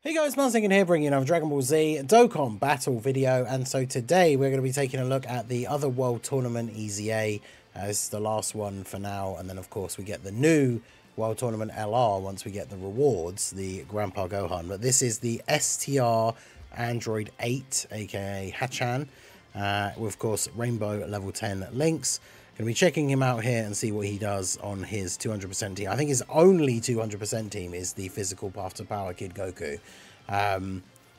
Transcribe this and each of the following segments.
Hey guys, Martin here bringing you another Dragon Ball Z Dokkan battle video, and so today we're going to be taking a look at the other World Tournament EZA. This is the last one for now, and then of course we get the new World Tournament LR once we get the rewards, the Grandpa Gohan. But this is the STR Android 8, aka Hacchan, with of course Rainbow level 10 links. Going to be checking him out here and see what he does on his 200% team. I think his only 200% team is the physical Path to Power Kid Goku.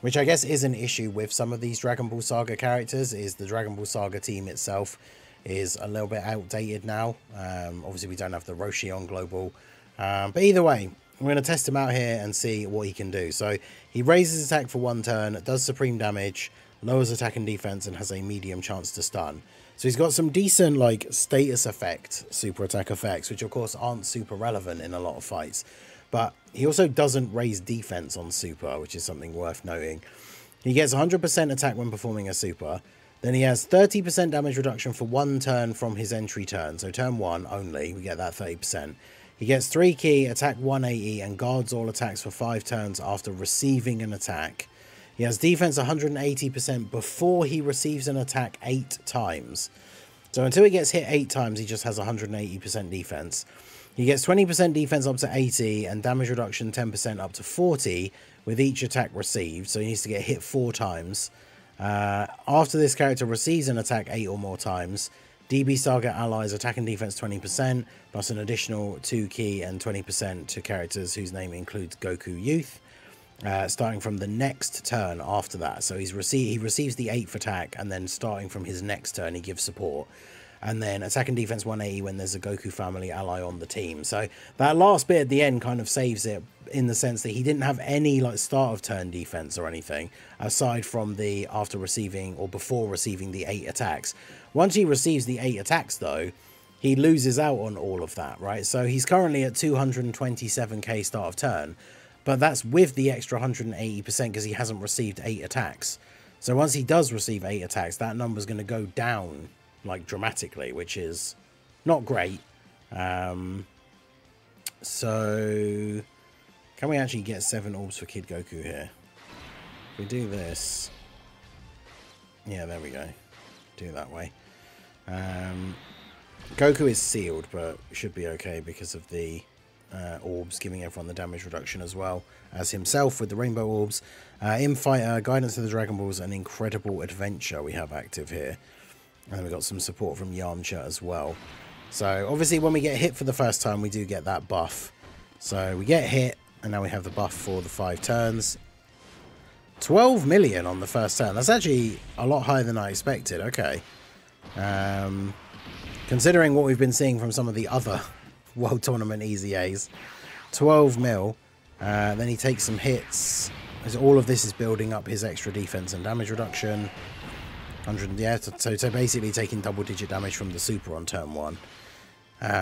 Which I guess is an issue with some of these Dragon Ball Saga characters, is the Dragon Ball Saga team itself is a little bit outdated now. Obviously we don't have the Roshi on Global. But either way, we're going to test him out here and see what he can do. So he raises attack for 1 turn, does supreme damage, lowers attack and defense, and has a medium chance to stun. So he's got some decent like status effect super attack effects, which of course aren't super relevant in a lot of fights. But he also doesn't raise defense on super, which is something worth noting. He gets 100% attack when performing a super. Then he has 30% damage reduction for 1 turn from his entry turn. So turn 1 only, we get that 30%. He gets 3 ki, attack 180, and guards all attacks for 5 turns after receiving an attack. He has defense 180% before he receives an attack 8 times. So until he gets hit 8 times, he just has 180% defense. He gets 20% defense up to 80 and damage reduction 10% up to 40 with each attack received. So he needs to get hit 4 times. After this character receives an attack 8 or more times, DB Saga allies attack and defense 20%, plus an additional 2 ki and 20% to characters whose name includes Goku Youth. Starting from the next turn after that. So he receives the 8th attack, and then starting from his next turn he gives support. And then attack and defense 180 when there's a Goku family ally on the team. So that last bit at the end kind of saves it, in the sense that he didn't have any like start of turn defense or anything, aside from the after receiving or before receiving the 8 attacks. Once he receives the 8 attacks though, he loses out on all of that, right? So he's currently at 227k start of turn. But that's with the extra 180% because he hasn't received 8 attacks. So once he does receive 8 attacks, that number's going to go down like dramatically, which is not great. So can we actually get 7 orbs for Kid Goku here? If we do this, yeah, there we go. Do it that way. Goku is sealed, but should be okay because of the orbs giving everyone the damage reduction as well as himself with the rainbow orbs. In fighter, guidance of the Dragon Balls, and incredible adventure we have active here, and then we got some support from Yamcha as well. So obviously when we get hit for the first time we do get that buff. So we get hit and now we have the buff for the 5 turns. 12 million on the first turn. That's actually a lot higher than I expected. Okay, considering what we've been seeing from some of the other World Tournament EZAs, 12 mil. Then he takes some hits. As all of this is building up his extra defense and damage reduction. 100, yeah. So basically taking double-digit damage from the super on turn 1,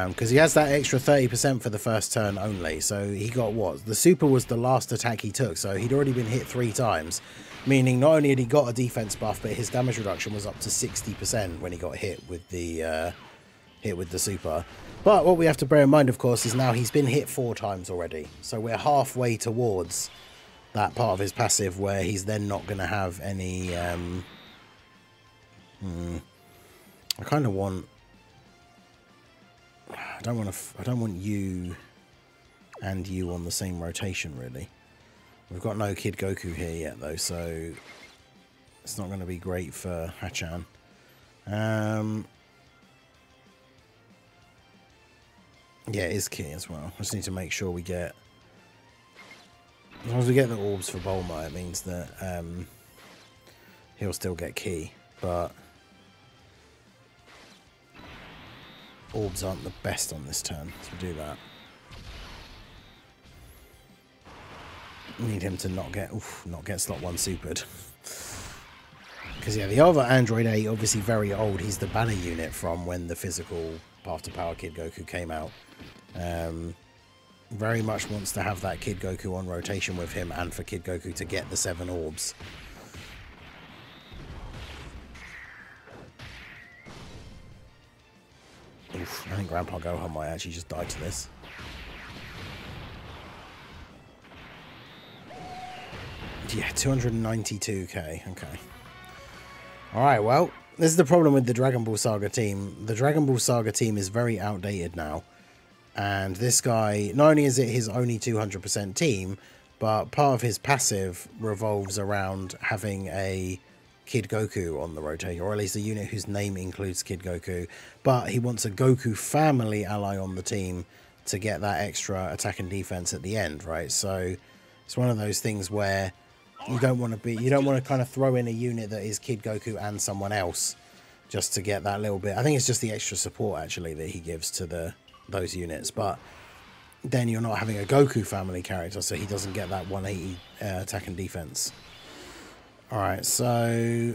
because he has that extra 30% for the first turn only. So he got what? The super was the last attack he took. So he'd already been hit 3 times, meaning not only had he got a defense buff, but his damage reduction was up to 60% when he got hit with the super. But what we have to bear in mind, of course, is now he's been hit 4 times already. So we're halfway towards that part of his passive where he's then not going to have any... I kind of want... I don't want you and you on the same rotation, really. We've got no Kid Goku here yet, though, so it's not going to be great for Hacchan. Yeah, it is key as well. I just need to make sure we get... As long as we get the orbs for Bulma, it means that he'll still get key. But orbs aren't the best on this turn, so we do that. We need him to not get slot 1 supered. Because yeah, the other Android 8, obviously very old. He's the banner unit from when the physical Path to Power Kid Goku came out. Very much wants to have that Kid Goku on rotation with him, and for Kid Goku to get the 7 orbs. Oof, I think Grandpa Gohan might actually just die to this. Yeah, 292k. Okay. Alright, well, this is the problem with the Dragon Ball Saga team. The Dragon Ball Saga team is very outdated now. And this guy, not only is it his only 200% team, but part of his passive revolves around having a Kid Goku on the rotation, or at least a unit whose name includes Kid Goku. But he wants a Goku family ally on the team to get that extra attack and defense at the end, right? So it's one of those things where you don't want to kind of throw in a unit that is Kid Goku and someone else just to get that little bit. I think it's just the extra support actually that he gives to those units, but then you're not having a Goku family character, so he doesn't get that 180 attack and defense. All right, so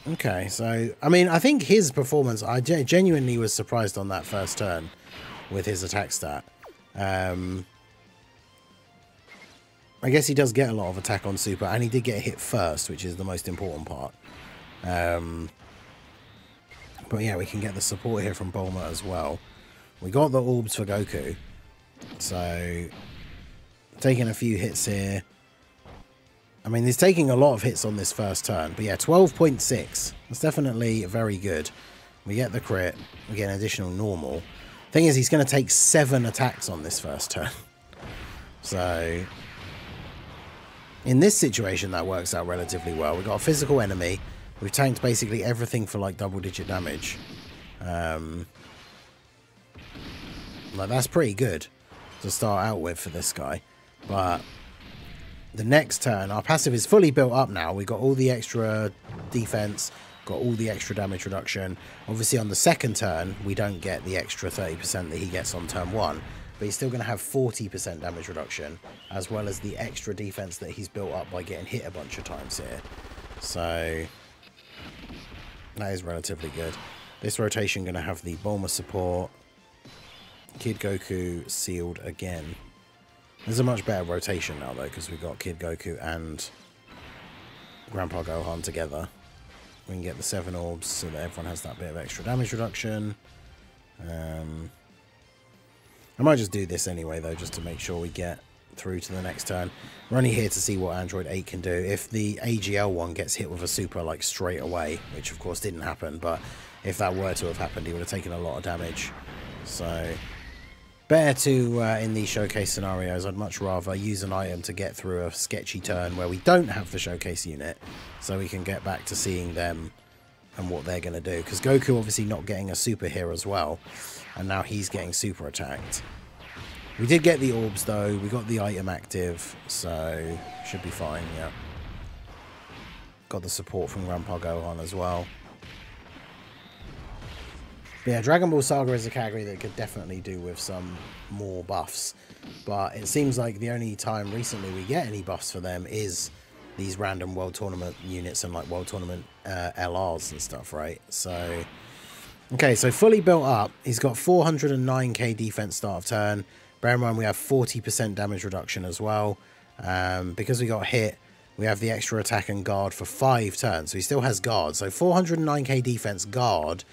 okay, so I mean, I think his performance, I genuinely was surprised on that first turn with his attack stat. I guess he does get a lot of attack on super, and he did get hit first, which is the most important part. But yeah, we can get the support here from Bulma as well. We got the orbs for Goku, so taking a few hits here. I mean, he's taking a lot of hits on this first turn, but yeah, 12.6. That's definitely very good. We get the crit, we get an additional normal. Thing is, he's going to take 7 attacks on this first turn. So in this situation, that works out relatively well. We've got a physical enemy. We've tanked basically everything for like double-digit damage. Like, that's pretty good to start out with for this guy. But the next turn, our passive is fully built up now. We got all the extra defense, got all the extra damage reduction. Obviously, on the second turn, we don't get the extra 30% that he gets on turn 1. But he's still going to have 40% damage reduction, as well as the extra defense that he's built up by getting hit a bunch of times here. So that is relatively good. This rotation going to have the Bulma support. Kid Goku sealed again. There's a much better rotation now, though, because we've got Kid Goku and Grandpa Gohan together. We can get the 7 orbs so that everyone has that bit of extra damage reduction. I might just do this anyway, though, just to make sure we get through to the next turn. We're only here to see what Android 8 can do. If the AGL one gets hit with a super, like, straight away, which, of course, didn't happen, but if that were to have happened, he would have taken a lot of damage. So better to, in these showcase scenarios, I'd much rather use an item to get through a sketchy turn where we don't have the showcase unit, so we can get back to seeing them and what they're going to do. Because Goku obviously not getting a super here as well, and now he's getting super attacked. We did get the orbs, though. We got the item active, so should be fine, yeah. Got the support from Grandpa Gohan as well. But yeah, Dragon Ball Saga is a category that could definitely do with some more buffs. But it seems like the only time recently we get any buffs for them is these random World Tournament units and like World Tournament LRs and stuff, right? So, okay, so fully built up. He's got 409k defense start of turn. Bear in mind we have 40% damage reduction as well. Because we got hit, we have the extra attack and guard for 5 turns. So he still has guard. So 409k defense, guard,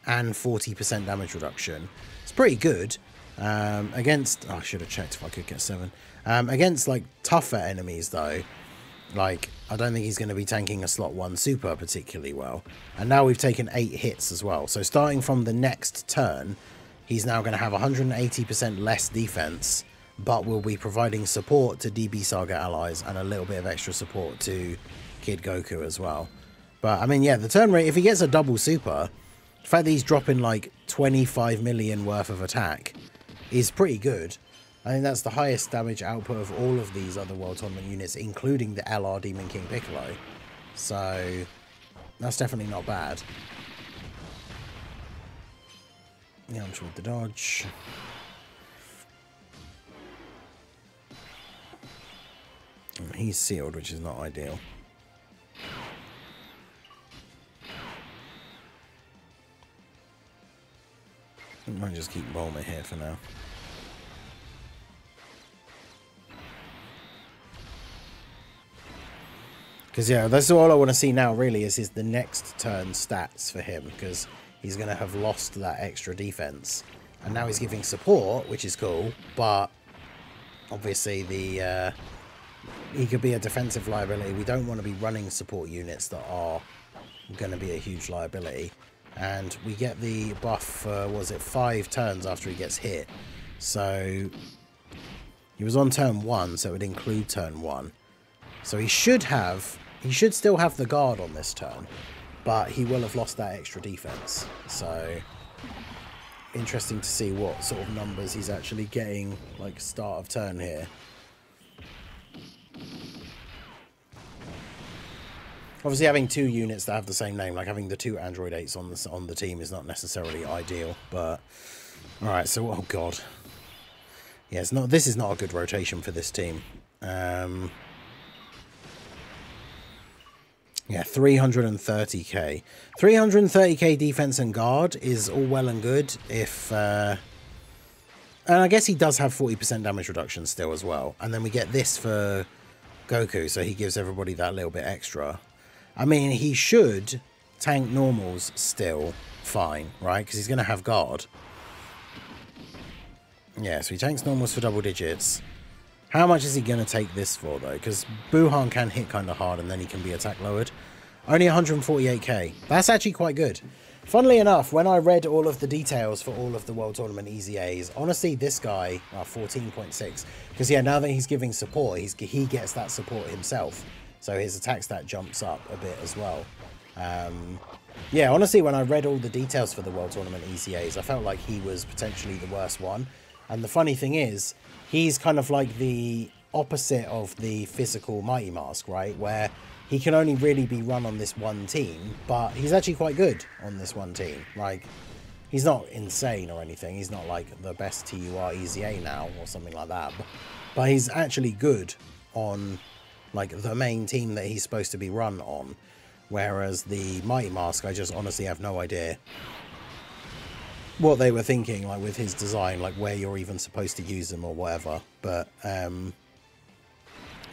and 40% damage reduction. It's pretty good. Against... Oh, I should have checked if I could get 7. Against, like, tougher enemies, though, like, I don't think he's going to be tanking a slot 1 super particularly well. And now we've taken 8 hits as well. So starting from the next turn, he's now going to have 180% less defense, but will be providing support to DB Saga allies and a little bit of extra support to Kid Goku as well. But, I mean, yeah, the turn rate, if he gets a double super... The fact that he's dropping like 25 million worth of attack is pretty good. I think that's the highest damage output of all of these other World Tournament units, including the LR Demon King Piccolo. So that's definitely not bad. Yeah, I'm sure with the dodge. And he's sealed, which is not ideal. I might just keep Bulma here for now. Because, yeah, that's all I want to see now, really, is the next turn stats for him. Because he's going to have lost that extra defense. And now he's giving support, which is cool. But, obviously, the he could be a defensive liability. We don't want to be running support units that are going to be a huge liability. And we get the buff for, was it 5 turns after he gets hit? So he was on turn 1, so it would include turn 1. So he should still have the guard on this turn, but he will have lost that extra defense. So interesting to see what sort of numbers he's actually getting, like start of turn here. Obviously, having 2 units that have the same name, like having the 2 Android 8s on the team, is not necessarily ideal. But all right, so oh god, yeah, it's not. This is not a good rotation for this team. Yeah, 330k. 330k defense and guard is all well and good if... and I guess he does have 40% damage reduction still as well. And then we get this for Goku, so he gives everybody that little bit extra. I mean, he should tank normals still fine, right? Because he's going to have guard. Yeah, so he tanks normals for double digits. How much is he going to take this for, though? Because Buhan can hit kind of hard and then he can be attack lowered. Only 148k. That's actually quite good. Funnily enough, when I read all of the details for all of the World Tournament EZAs, honestly, this guy, 14.6. Because, yeah, now that he's giving support, he gets that support himself. So his attack stat jumps up a bit as well. Yeah, honestly, when I read all the details for the World Tournament EZAs, I felt like he was potentially the worst one. And the funny thing is, he's kind of like the opposite of the physical Mighty Mask, right? Where he can only really be run on this one team, but he's actually quite good on this one team. Like, he's not insane or anything. He's not like the best TUR EZA now or something like that. But he's actually good on, like, the main team that he's supposed to be run on. Whereas the Mighty Mask, I just honestly have no idea what they were thinking, like with his design, like where you're even supposed to use them or whatever. But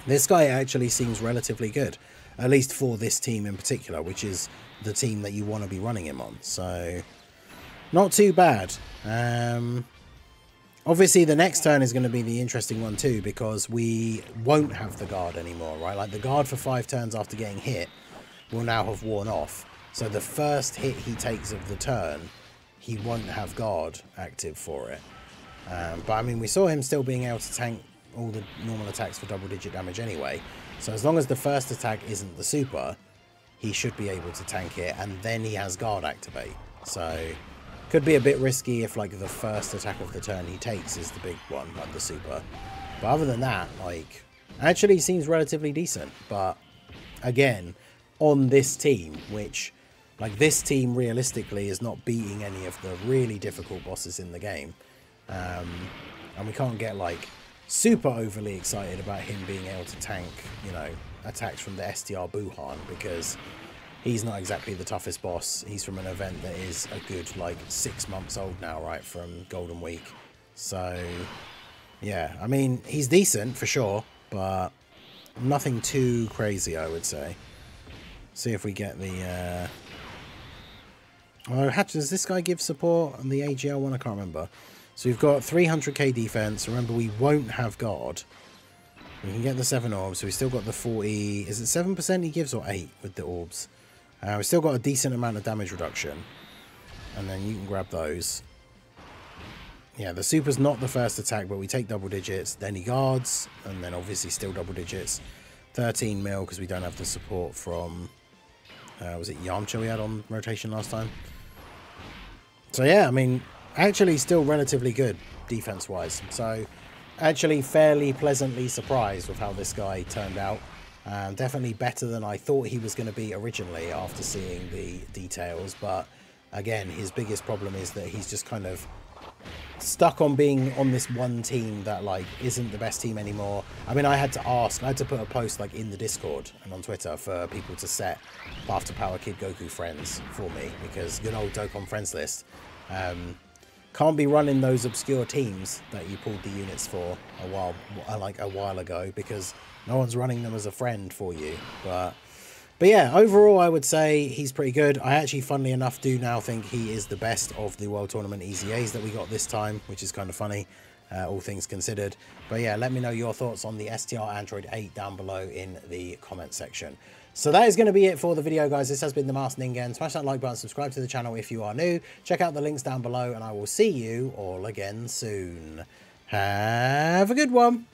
this guy actually seems relatively good, at least for this team in particular, which is the team that you want to be running him on. So not too bad. Obviously the next turn is going to be the interesting one too, because we won't have the guard anymore, right? Like the guard for 5 turns after getting hit will now have worn off. So the first hit he takes of the turn, he won't have guard active for it. But I mean, we saw him still being able to tank all the normal attacks for double digit damage anyway. So as long as the first attack isn't the super, he should be able to tank it, and then he has guard activate. So could be a bit risky if like the first attack of the turn he takes is the big one, like the super. But other than that, like, actually seems relatively decent. But again, on this team, which, like, this team realistically is not beating any of the really difficult bosses in the game. And we can't get, like, super overly excited about him being able to tank, you know, attacks from the STR Buhan, because he's not exactly the toughest boss. He's from an event that is a good, like, 6 months old now, right, from Golden Week. So, yeah, I mean, he's decent for sure, but nothing too crazy, I would say. See if we get the... Oh, does this guy give support on the AGL one? I can't remember. So we've got 300k defense. Remember, we won't have guard. We can get the 7 orbs. So we still got the 40... Is it 7% he gives or 8 with the orbs? We've still got a decent amount of damage reduction. And then you can grab those. Yeah, the super's not the first attack, but we take double digits. Then he guards. And then obviously still double digits. 13 mil because we don't have the support from... was it Yamcha we had on rotation last time? So yeah, I mean, actually still relatively good defense-wise. So actually fairly pleasantly surprised with how this guy turned out. Definitely better than I thought he was going to be originally after seeing the details. But again, his biggest problem is that he's just kind of stuck on being on this one team that, like, isn't the best team anymore. I mean, I had to put a post, like, in the Discord and on Twitter for people to set Path to Power Kid Goku friends for me, because good old Dokkan friends list can't be running those obscure teams that you pulled the units for a while ago, because no one's running them as a friend for you. But yeah, overall, I would say he's pretty good. I actually, funnily enough, do now think he is the best of the World Tournament EZAs that we got this time, which is kind of funny. all things considered. But yeah, let me know your thoughts on the STR Android 8 down below in the comment section. So that is going to be it for the video, guys. This has been the Masked Ningen. Smash that like button, subscribe to the channel if you are new. Check out the links down below, and I will see you all again soon. Have a good one.